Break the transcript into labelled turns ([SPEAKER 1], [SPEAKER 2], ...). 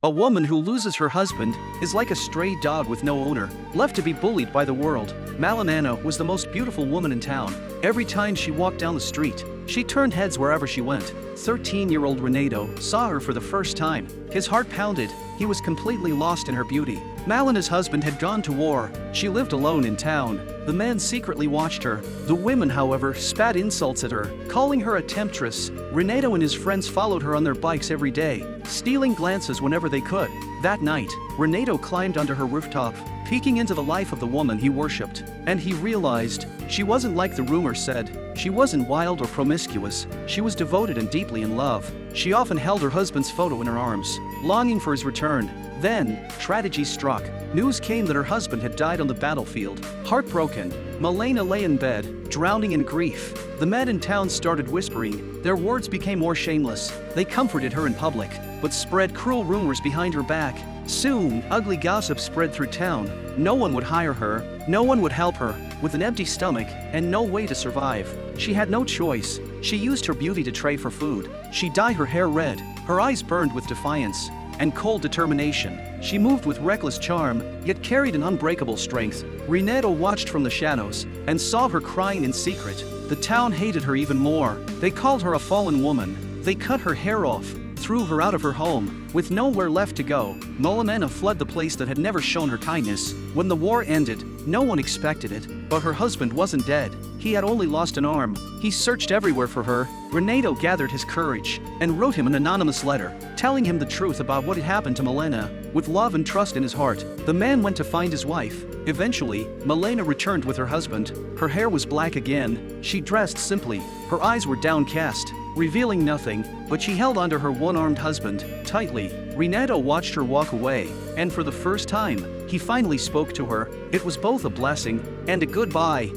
[SPEAKER 1] A woman who loses her husband is like a stray dog with no owner, left to be bullied by the world. Malinana was the most beautiful woman in town. Every time she walked down the street, she turned heads wherever she went. 13-year-old Renato saw her for the first time. His heart pounded. He was completely lost in her beauty. Malina's husband had gone to war. She lived alone in town. The men secretly watched her. The women, however, spat insults at her, calling her a temptress. Renato and his friends followed her on their bikes every day, stealing glances whenever they could. That night, Renato climbed onto her rooftop, peeking into the life of the woman he worshipped. And he realized she wasn't like the rumor said. She wasn't wild or promiscuous. She was devoted and deeply in love. She often held her husband's photo in her arms, longing for his return. Then, tragedy struck. News came that her husband had died on the battlefield. Heartbroken, Milena lay in bed, drowning in grief. The men in town started whispering. Their words became more shameless. They comforted her in public, but spread cruel rumors behind her back. Soon, ugly gossip spread through town. No one would hire her. No one would help her. With an empty stomach and no way to survive, she had no choice. She used her beauty to trade for food. She dyed her hair red. Her eyes burned with defiance and cold determination. She moved with reckless charm, yet carried an unbreakable strength. Renato watched from the shadows and saw her crying in secret. The town hated her even more. They called her a fallen woman. They cut her hair off, threw her out of her home. With nowhere left to go, Malinana fled the place that had never shown her kindness. When the war ended, no one expected it, but her husband wasn't dead. He had only lost an arm. He searched everywhere for her. Renato gathered his courage and wrote him an anonymous letter, telling him the truth about what had happened to Milena. With love and trust in his heart, the man went to find his wife. Eventually, Milena returned with her husband. Her hair was black again. She dressed simply. Her eyes were downcast, revealing nothing, but she held onto her one-armed husband tightly. Renato watched her walk away, and for the first time, he finally spoke to her. It was both a blessing and a goodbye.